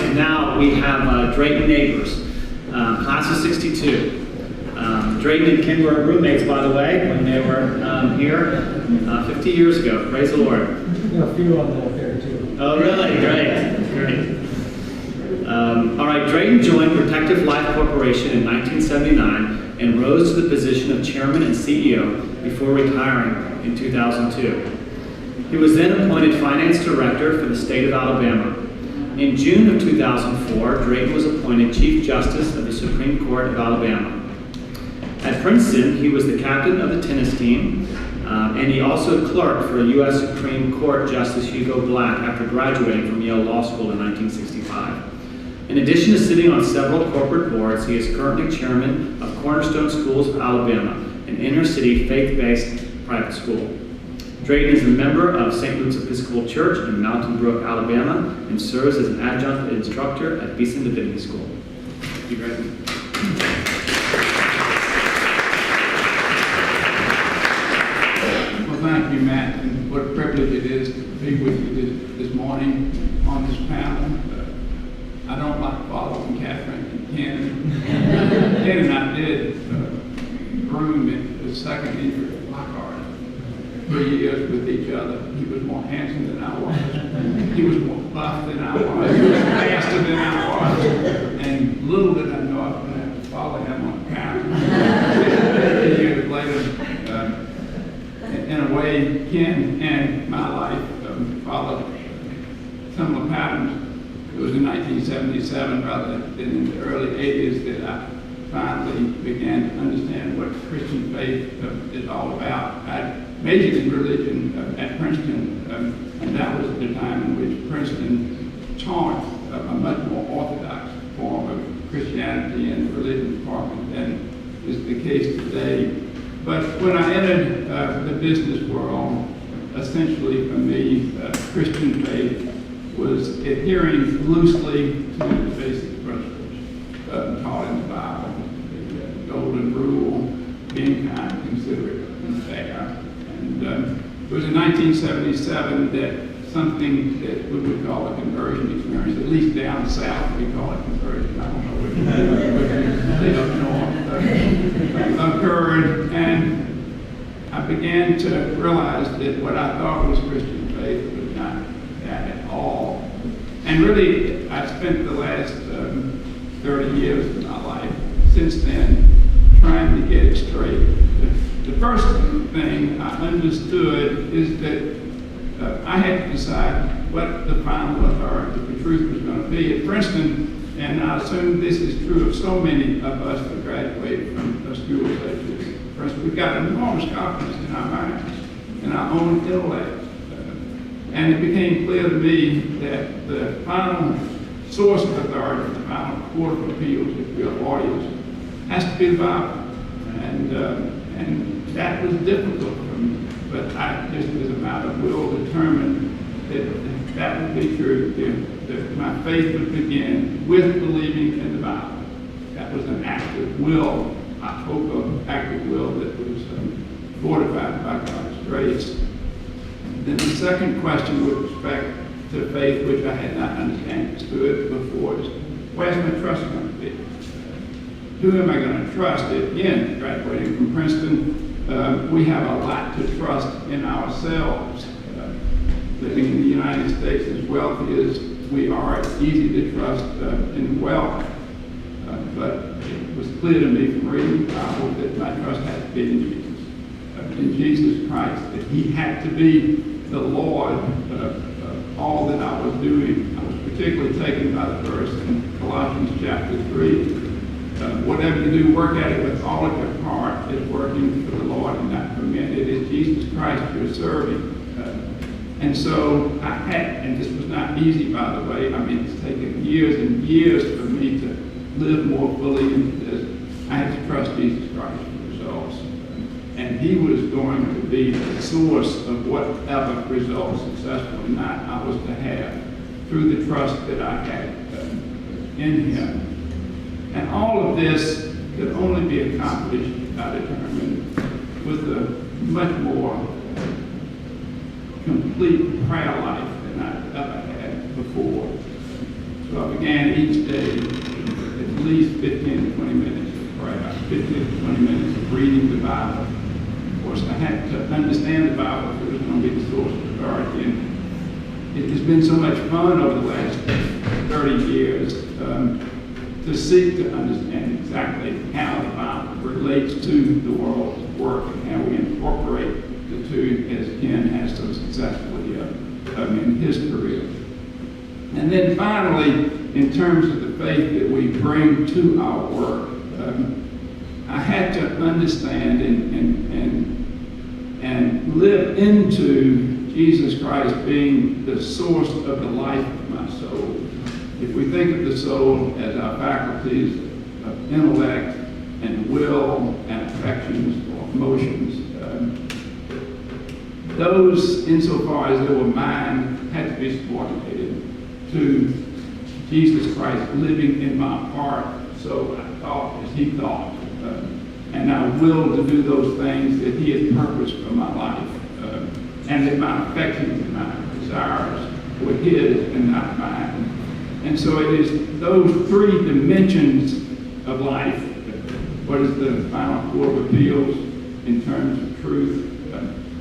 right, now we have Drayton Nabers, class of 62. Drayton and Ken were roommates, by the way, when they were here 50 years ago. Praise the Lord. A few on that there, too. Oh, really? Great. All right, Drayton joined Protective Life Corporation in 1979 and rose to the position of chairman and CEO before retiring in 2002. He was then appointed finance director for the state of Alabama. In June of 2004, Drayton was appointed Chief Justice of the Supreme Court of Alabama. At Princeton, he was the captain of the tennis team, and he also clerked for U.S. Supreme Court Justice Hugo Black after graduating from Yale Law School in 1965. In addition to sitting on several corporate boards, he is currently chairman of Cornerstone Schools of Alabama, an inner-city faith-based private school. Drayton is a member of St. Luke's Episcopal Church in Mountain Brook, Alabama, and serves as an adjunct instructor at Beeson Divinity School. Thank you, Drayton. Well, thank you, Matt, and what a privilege it is to be with you this morning on this panel. I don't like following Catherine and Ken. Ken and I did groom in the second year of Lockhart. 3 years with each other. He was more handsome than I was. He was more buff than I was. He was faster than I was. And little did I know I was going to have to follow him on the panel. Years later, in a way, Ken and my life followed similar patterns. It was in 1977, rather than in the early 80s, that I finally began to understand what Christian faith is all about. I majored in religion at Princeton, and that was the time in which Princeton taught a much more orthodox form of Christianity in the religion department than is the case today. But when I entered the business world, essentially for me, Christian faith was adhering loosely to the basic principles taught in the Bible, the golden rule, being kind, considerate, and fair. And it was in 1977 that something that we would call a conversion experience, at least down south we call it conversion. I don't know what they up north occurred, and I began to realize that what I thought was Christian faith was not that at all. And really, I spent the last 30 years of my life since then trying to get it straight. The first thing I understood is that I had to decide what the final authority for truth was going to be. At Princeton, and I assume this is true of so many of us who graduated from schools such as Princeton, we've got enormous confidence in our minds, in our own intellect. And it became clear to me that the final source of authority, the final court of appeals, if we are lawyers, has to be the Bible. And that was difficult for me, but I just, as a matter of will, determined that that would be true. That my faith would begin with believing in the Bible. That was an act of will, I hope an act of will that was fortified by God's grace. Then the second question with respect to faith, which I had not understood before, is where's my trust going to be? Who am I going to trust? Again, graduating from Princeton, we have a lot to trust in ourselves. Living in the United States, as wealthy as we are, it's easy to trust in wealth. But it was clear to me from reading the Bible that my trust had to be in Jesus Christ, that He had to be the Lord of all that I was doing. I was particularly taken by the verse in Colossians chapter 3. Whatever you do, work at it with all of your heart, is working for the Lord and not for men. It is Jesus Christ you're serving. And so I had, and this was not easy, by the way. I mean, it's taken years and years for me to live more fully into this. I had to trust Jesus Christ for results. And He was going to be the source of whatever results, successful or not, I was to have through the trust that I had in Him. And all of this could only be accomplished, I determined, with a much more complete prayer life than I'd ever had before. So So I began each day at least 15 to 20 minutes of prayer, 15 to 20 minutes of reading the Bible. Of course, I had to understand the Bible if it was going to be the source of authority. And it has been so much fun over the last 30 years to seek to understand exactly how the Bible relates to the world's work and how we incorporate the two, as Ken has so successfully in his career. And then finally, in terms of the faith that we bring to our work, I had to understand and live into Jesus Christ being the source of the life of my soul. If we think of the soul as our faculties of intellect and will and affections or emotions, those, insofar as they were mine, had to be subordinated to Jesus Christ living in my heart, so I thought as he thought, and I will to do those things that he had purposed for my life, and that my affections and my desires were his and not mine. And so it is those three dimensions of life. What is the final four of appeals in terms of truth?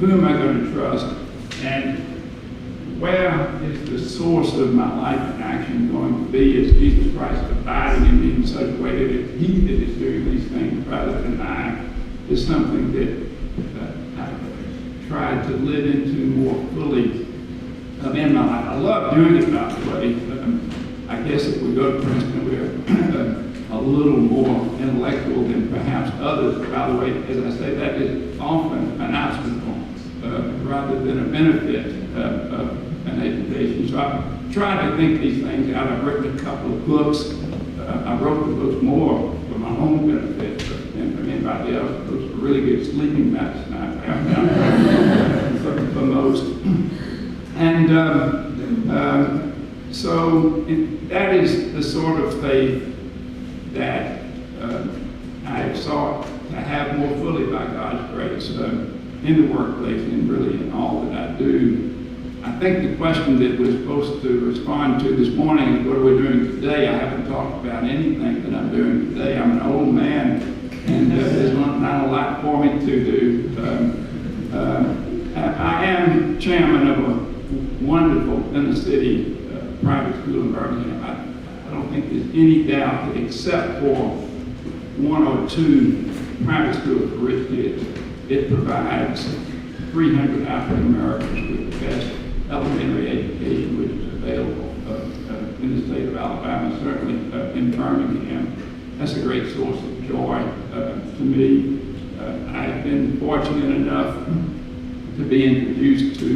Who am I going to trust? And where is the source of my life and action going to be? Is Jesus Christ abiding in me in such a way that it's he that is doing these things rather than I? Is something that I've tried to live into more fully in my life. I love doing it, by the way. I guess if we go to Princeton, we're a little more intellectual than perhaps others. By the way, as I say, that is often an obstacle rather than a benefit of an education. So I try to think these things out. I've written a couple of books. I wrote the books more for my own benefit than for anybody else. Those were really good sleeping medicine I found for most. And so that is the sort of faith that I have sought to have more fully by God's grace in the workplace and really in all that I do. I think the question that we're supposed to respond to this morning is what are we doing today? I haven't talked about anything that I'm doing today. I'm an old man and there's not a lot for me to do. I am chairman of a wonderful inner city private school in Birmingham. I don't think there's any doubt that except for one or two private schools for rich kids, it provides 300 African Americans with the best elementary education which is available in the state of Alabama, certainly in Birmingham. That's a great source of joy to me. I've been fortunate enough to be introduced to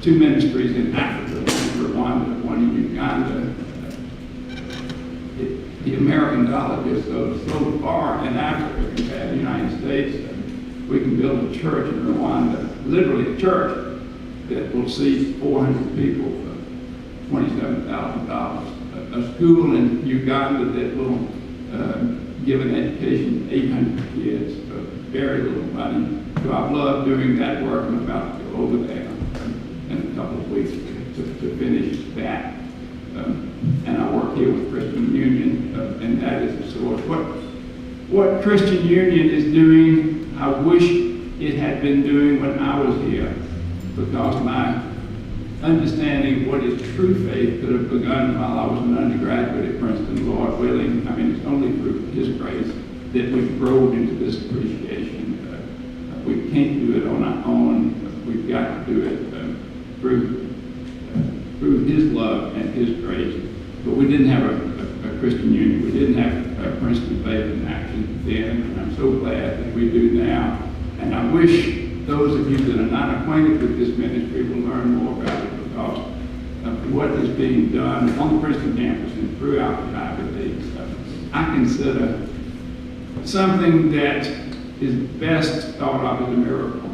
two ministries in Africa, one in Rwanda, one in Uganda. The American dollar just goes so far in Africa compared to the United States. We can build a church in Rwanda, literally a church, that will seat 400 people for $27,000. A school in Uganda that will give an education to 800 kids for very little money. So I've loved doing that work. I'm about to go over there in a couple of weeks to finish that. And I work here with Christian Union, and that is the source. What Christian Union is doing, I wish it had been doing when I was here, because my understanding of what is true faith could have begun while I was an undergraduate at Princeton, Lord willing. I mean, it's only through His grace that we've grown into this appreciation. We can't do it on our own. We've got to do it through His love and His grace. But we didn't have a Christian Union. We didn't have Princeton Faith in Action then, and I'm so glad that we do now. And I wish those of you that are not acquainted with this ministry will learn more about it, because of what is being done on the Princeton campus and throughout the Ivy League. I consider something that is best thought of as a miracle,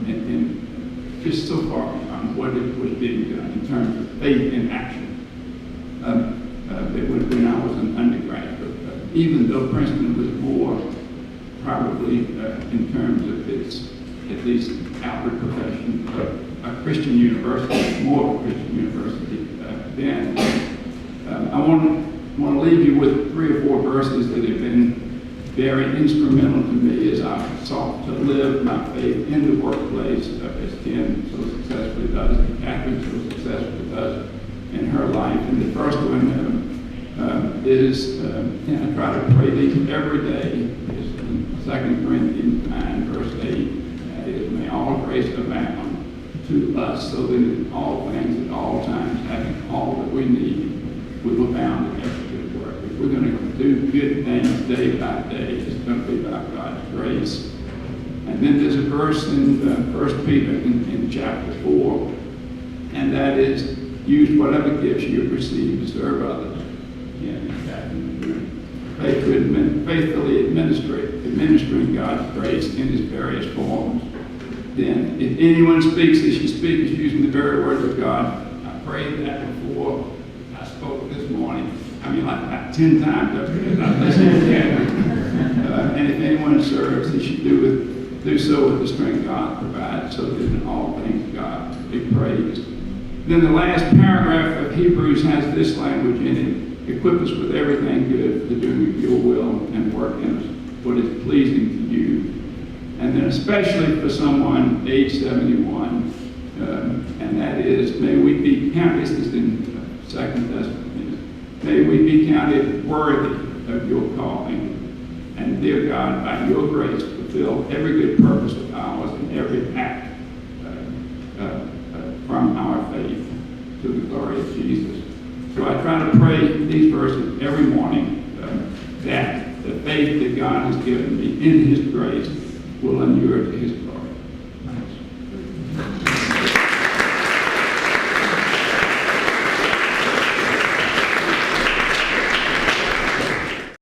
and just so far beyond what it was being done in terms of faith in action. That when I was an undergraduate, even though Princeton was more probably in terms of its, at least outward profession, a Christian university, more of a Christian university then, I want to leave you with 3 or 4 verses that have been very instrumental to me as I've sought to live my faith in the workplace, as Ken so successfully does, and Catherine so successfully does in her life. And the first one is, and I try to pray these every day, is in 2 Corinthians 9, verse 8, that is, may all grace abound to us, so that in all things, at all times, having all that we need, we will abound in every good work. If we're going to do good things day by day, it's going to be by God's grace. And then there's a verse in 1 Peter in chapter 4, and that is, use whatever gifts you have received to serve others. Faithfully administering God's grace in his various forms. Then, if anyone speaks, they should speak as using the very words of God. I prayed that before I spoke this morning. I mean, like about 10 times up here. I listened again. And if anyone serves, he should do so with the strength God provides, so that in all things God be praised. Then the last paragraph of Hebrews has this language in it. Equip us with everything good for the doing of your will and work in us what is pleasing to you. And then especially for someone age 71, and that is, may we be counted, this is in 2 Thessalonians, may we be counted worthy of your calling. And dear God, by your grace, fulfill every good purpose of ours and every act from our faith to the glory of Jesus. So I try to pray these verses every morning that the faith that God has given me in his grace will endure to his